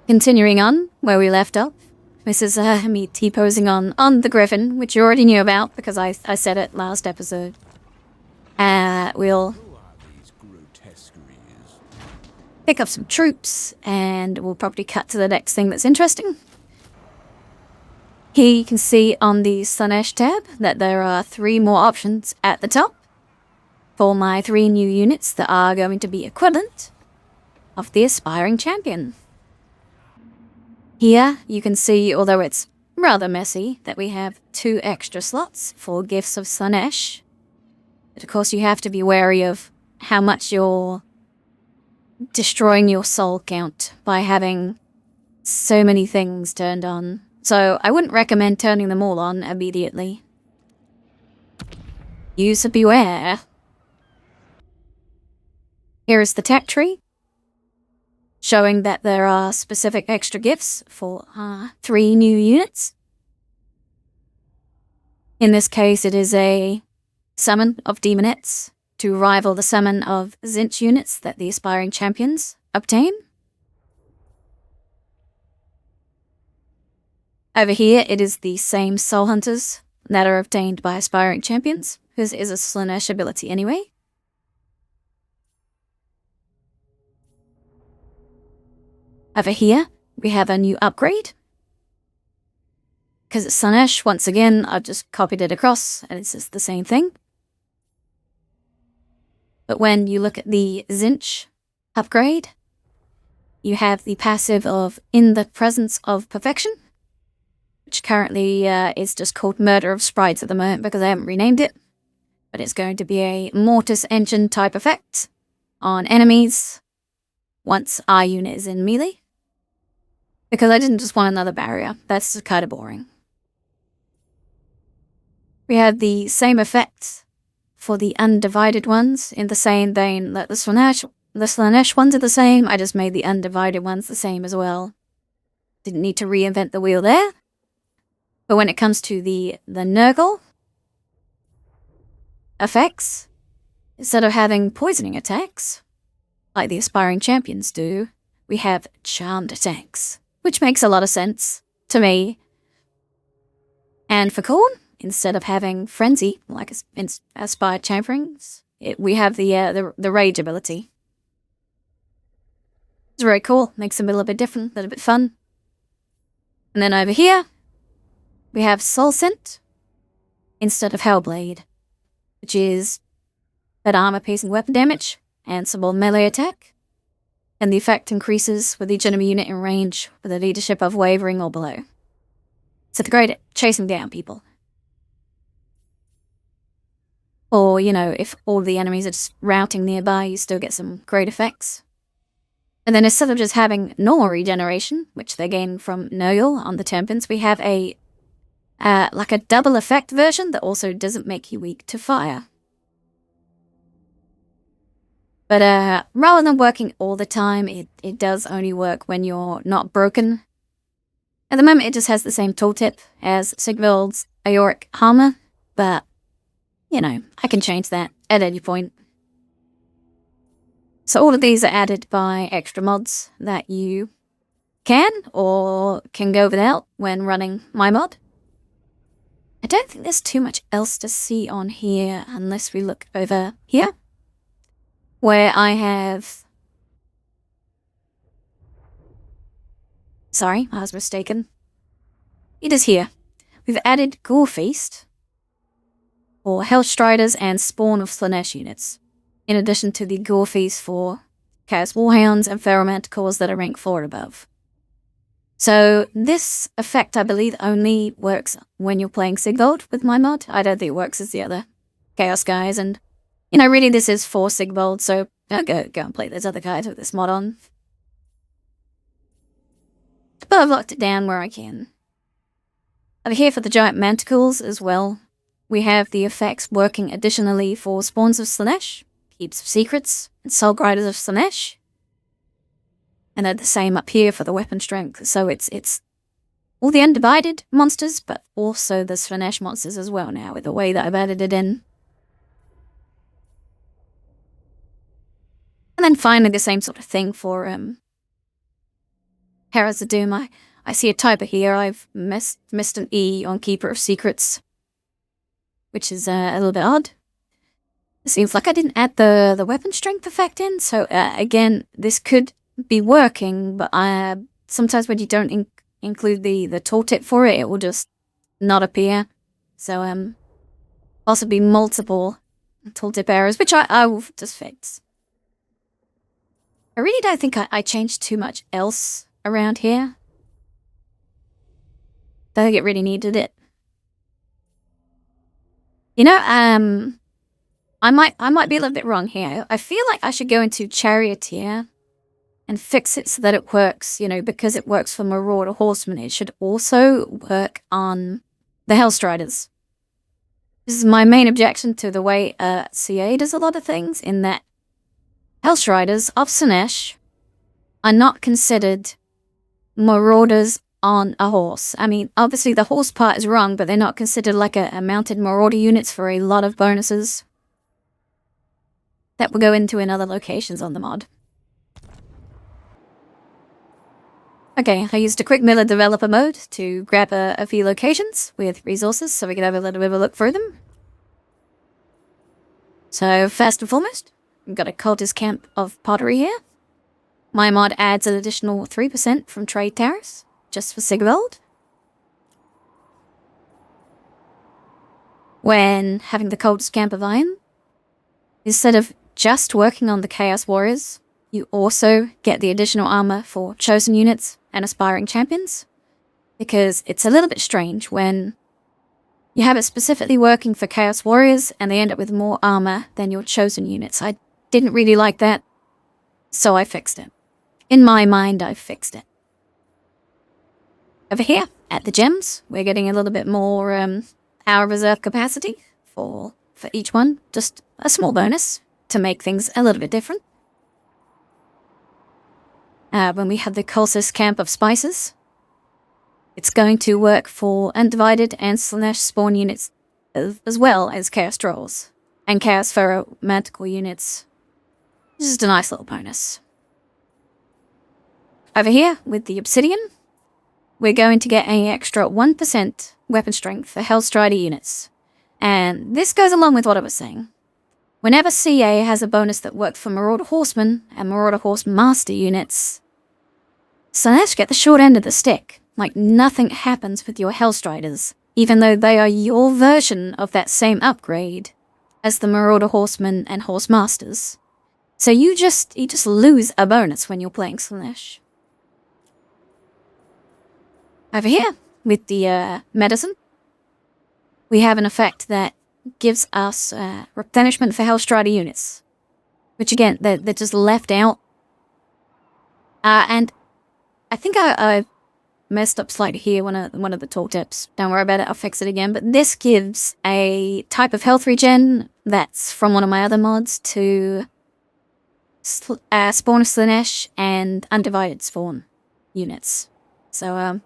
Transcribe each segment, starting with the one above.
Continuing on where we left off, this is me T-posing on the griffin, which you already knew about because I said it last episode. We'll pick up some troops, and we'll probably cut to the next thing that's interesting. Here you can see on the Slaanesh tab that there are 3 more options at the top for my 3 new units that are going to be equivalent of the Aspiring Champion. Here you can see, although it's rather messy, that we have 2 extra slots for Gifts of Slaanesh. But of course you have to be wary of how much you're destroying your soul count by having so many things turned on. So I wouldn't recommend turning them all on immediately. User beware. Here is the tech tree, showing that there are specific extra gifts for 3 new units. In this case, it is a summon of demonettes to rival the summon of Tzeentch units that the Aspiring Champions obtain. Over here, it is the same Soul Hunters that are obtained by Aspiring Champions, whose is a Slaanesh ability anyway. Over here, we have a new upgrade. Because it's Slaanesh, once again, I've just copied it across, and it's just the same thing. But when you look at the Tzeentch upgrade, you have the passive of In the Presence of Perfection, which currently is just called Murder of Sprites at the moment because I haven't renamed it. But it's going to be a Mortis Engine type effect on enemies once our unit is in melee. Because I didn't just want another barrier. That's just kind of boring. We have the same effect for the undivided ones in the same vein that the Slaanesh ones are the same. I just made the undivided ones the same as well. Didn't need to reinvent the wheel there. But when it comes to the Nurgle effects, instead of having poisoning attacks, like the Aspiring Champions do, we have charmed attacks, which makes a lot of sense to me. And for Khorne, instead of having Frenzy, like in Aspired Champions, we have the Rage ability. It's very cool, makes them a little bit different, a little bit fun. And then over here, we have Soul Scent instead of Hellblade, which is that armor-piercing weapon damage and some more melee attack. And the effect increases with each enemy unit in range with a leadership of wavering or below. So they're great at chasing down people. Or, if all the enemies are just routing nearby, you still get some great effects. And then instead of just having normal regeneration, which they gain from Nurgle on the Tempest, we have a double effect version that also doesn't make you weak to fire. But rather than working all the time, it does only work when you're not broken. At the moment, it just has the same tooltip as Sigvald's Aoric Armor, but, I can change that at any point. So all of these are added by extra mods that you can or can go without when running my mod. I don't think there's too much else to see on here unless we look over here, where I have... Sorry, I was mistaken. It is here. We've added Gore Feast for Hellstriders and Spawn of Slaanesh units, in addition to the Gore Feast for Chaos Warhounds and Ferromanticores that are rank 4 and above. So this effect, I believe, only works when you're playing Sigvald with my mod. I don't think it works as the other Chaos guys, and really this is for Sigvald, so I'll go and play those other guys with this mod on. But I've locked it down where I can. Over here for the giant manticles as well, we have the effects working additionally for Spawns of Slaanesh, Keeps of Secrets, and Soul Grinders of Slaanesh. And they're the same up here for the weapon strength, so it's all the undivided monsters, but also the Slaanesh monsters as well now, with the way that I've added it in. And then finally the same sort of thing for Heroes of Doom. I see a typo here. I've missed an E on Keeper of Secrets, which is a little bit odd. It seems like I didn't add the weapon strength effect in, so again, this could be working, but sometimes when you don't include the tooltip for it, it will just not appear. So possibly multiple tooltip errors, which I will just fix. I really don't think I changed too much else around here. Don't think it really needed it. You know, I might be a little bit wrong here. I feel like I should go into Charioteer and fix it so that it works, because it works for Marauder Horsemen, it should also work on the Hellstriders. This is my main objection to the way CA does a lot of things, in that Hellstriders of Slaanesh are not considered Marauders on a horse. I mean, obviously the horse part is wrong, but they're not considered like a mounted Marauder units for a lot of bonuses that we'll go into in other locations on the mod. Okay, I used a quick Miller developer mode to grab a few locations with resources so we could have a little bit of a look through them. So, first and foremost, we've got a cultist camp of pottery here. My mod adds an additional 3% from trade tariffs, just for Sigvald. When having the cultist camp of iron, instead of just working on the Chaos Warriors, you also get the additional armor for chosen units and aspiring champions, because it's a little bit strange when you have it specifically working for Chaos Warriors and they end up with more armor than your chosen units. I didn't really like that, so I fixed it. In my mind, I fixed it. Over here, at the gems, we're getting a little bit more hour reserve capacity for each one. Just a small bonus to make things a little bit different. When we have the cultist camp of spices, it's going to work for Undivided and Slaanesh spawn units as well as Chaos Trolls and Chaos Pharaoh magical units. Just a nice little bonus. Over here, with the Obsidian, we're going to get an extra 1% weapon strength for Hellstrider units. And this goes along with what I was saying. Whenever CA has a bonus that works for Marauder Horsemen and Marauder Horse Master units, Slaanesh get the short end of the stick. Like, nothing happens with your Hellstriders, even though they are your version of that same upgrade as the Marauder Horsemen and Horse Masters. So you just lose a bonus when you're playing Slaanesh. Over here, with the medicine, we have an effect that gives us replenishment for Hellstrider units, which again, they're just left out. And I think I messed up slightly here, one of the tooltips. Don't worry about it, I'll fix it again. But this gives a type of health regen that's from one of my other mods to Spawn of Slaanesh and Undivided spawn units. So, a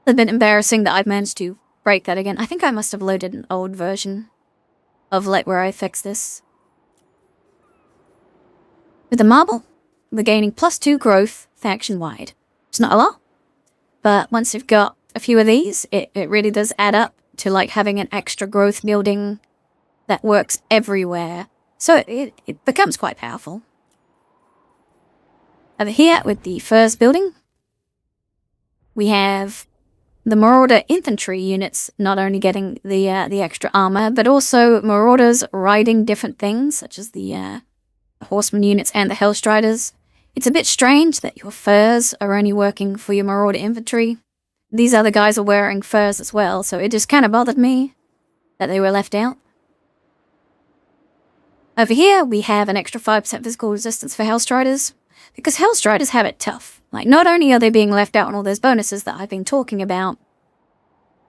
little bit embarrassing that I've managed to break that again. I think I must have loaded an old version of where I fixed this. With the marble, we're gaining +2 growth faction-wide. It's not a lot, but once you've got a few of these, it really does add up to having an extra growth building that works everywhere. So it becomes quite powerful. Over here with the first building, we have the Marauder infantry units not only getting the extra armor, but also Marauders riding different things, such as the Horseman units and the Hellstriders. It's a bit strange that your furs are only working for your Marauder infantry. These other guys are wearing furs as well, so it just kind of bothered me that they were left out. Over here, we have an extra 5% physical resistance for Hellstriders, because Hellstriders have it tough. Not only are they being left out on all those bonuses that I've been talking about,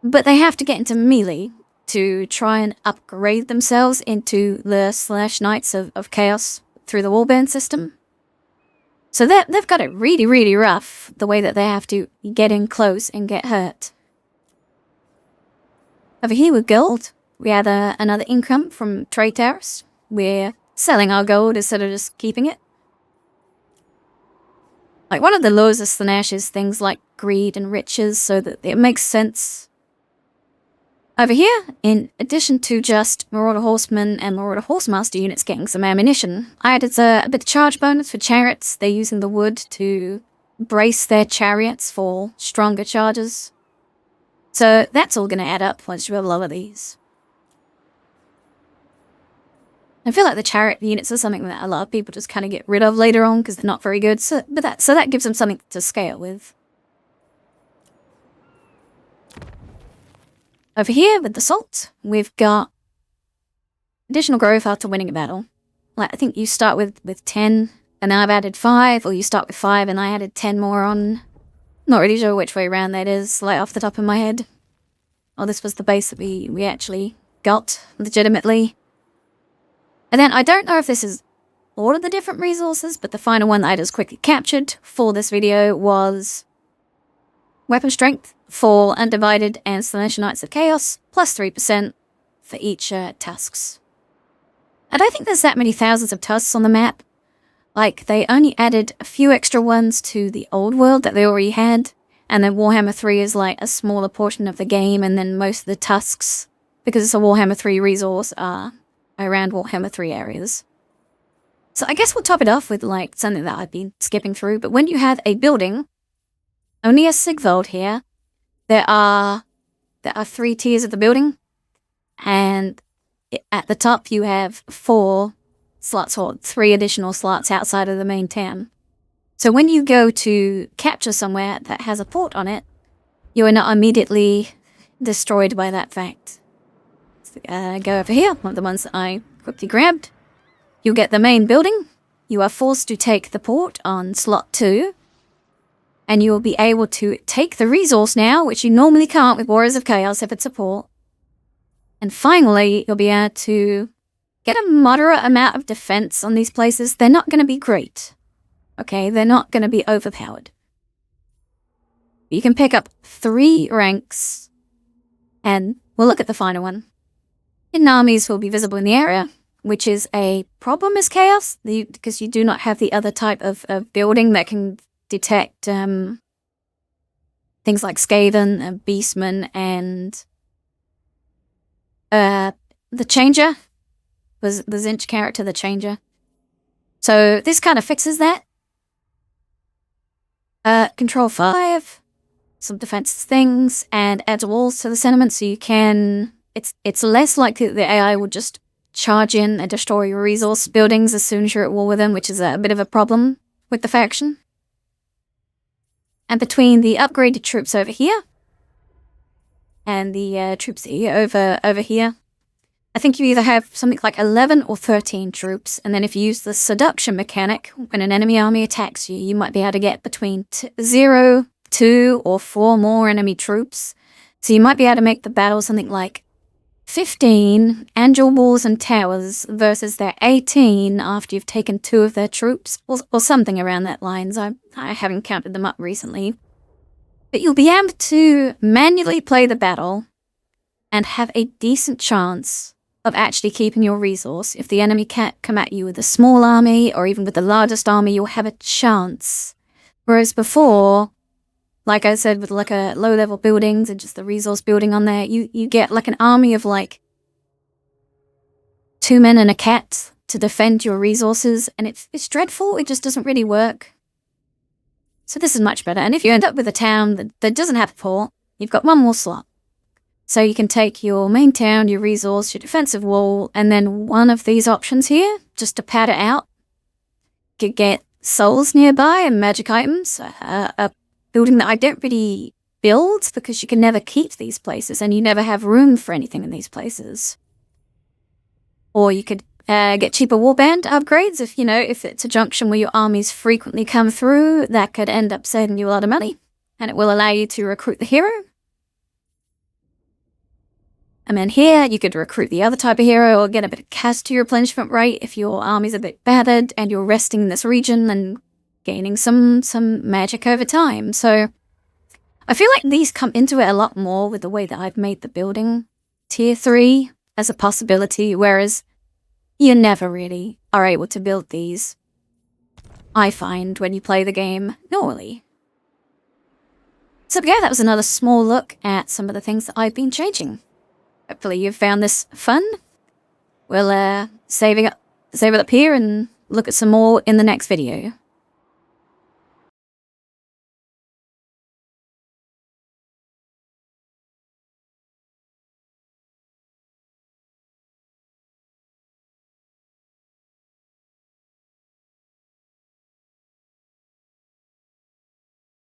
but they have to get into melee to try and upgrade themselves into the Slaanesh Knights of Chaos through the Warband system. So they've got it really, really rough, the way that they have to get in close and get hurt. Over here with gold, we have another income from trade tariffs. We're selling our gold instead of just keeping it. Like, one of the laws of Slaanesh is things like greed and riches, so that it makes sense. Over here, in addition to just Marauder Horsemen and Marauder Horsemaster units getting some ammunition, I added a bit of charge bonus for chariots. They're using the wood to brace their chariots for stronger charges. So that's all going to add up once you have a lot of these. I feel like the chariot units are something that a lot of people just kind of get rid of later on because they're not very good. So that gives them something to scale with. Over here with the salt, we've got additional growth after winning a battle. Like, I think you start with 10, and now I've added 5, or you start with 5 and I added 10 more on. Not really sure which way around that is, like off the top of my head. Oh, this was the base that we actually got legitimately. And then I don't know if this is all of the different resources, but the final one that I just quickly captured for this video was Weapon Strength for Undivided and Slaanesh Knights of Chaos, plus 3% for each tasks. I don't think there's that many thousands of tasks on the map. Like, they only added a few extra ones to the old world that they already had, and then Warhammer 3 is like a smaller portion of the game, and then most of the tasks, because it's a Warhammer 3 resource, are around Warhammer 3 areas. So I guess we'll top it off with like something that I've been skipping through, but when you have a building, only as Sigvald here, there are 3 tiers of the building, and at the top you have 4 slots, or 3 additional slots outside of the main town. So when you go to capture somewhere that has a port on it, you are not immediately destroyed by that fact. So, go over here, one of the ones that I quickly grabbed. You get the main building. You are forced to take the port on slot 2. And you will be able to take the resource now, which you normally can't with Warriors of Chaos if it's a port. And finally, you'll be able to get a moderate amount of defense on these places. They're not going to be great. Okay, they're not going to be overpowered. You can pick up 3 ranks, and we'll look at the final one. Hidden armies will be visible in the area, which is a problem as Chaos, because you do not have the other type of building that can detect things like Skaven, Beastmen, and the Changer. Was the Zinch character the Changer. So this kind of fixes that. Control 5, some defense things, and adds walls to the sentiment so you can... It's less likely that the AI will just charge in and destroy your resource buildings as soon as you're at war with them, which is a bit of a problem with the faction. And between the upgraded troops over here and the troops over here, I think you either have something like 11 or 13 troops, and then if you use the seduction mechanic, when an enemy army attacks you, you might be able to get between 0, 2, or 4 more enemy troops. So you might be able to make the battle something like 15 angel walls and towers versus their 18 after you've taken 2 of their troops, or something around that lines. I haven't counted them up recently. But you'll be able to manually play the battle and have a decent chance of actually keeping your resource. If the enemy can't come at you with a small army, or even with the largest army, you'll have a chance. Whereas before, like I said, with like a low-level buildings and just the resource building on there, you get like an army of like 2 men and a cat to defend your resources, and it's dreadful. It just doesn't really work. So this is much better. And if you end up with a town that doesn't have a port, you've got 1 more slot. So you can take your main town, your resource, your defensive wall, and then one of these options here, just to pad it out. You could get souls nearby and magic items, a building that I don't really build because you can never keep these places and you never have room for anything in these places. Or you could get cheaper warband upgrades if it's a junction where your armies frequently come through. That could end up saving you a lot of money, and it will allow you to recruit the hero. And then here, you could recruit the other type of hero or get a bit of cash to your replenishment rate if your army's a bit battered and you're resting in this region and gaining some magic over time. So I feel like these come into it a lot more with the way that I've made the building tier 3 as a possibility, whereas you never really are able to build these I find when you play the game normally. So yeah, that was another small look at some of the things that I've been changing. Hopefully you've found this fun. We'll save it up here and look at some more in the next video.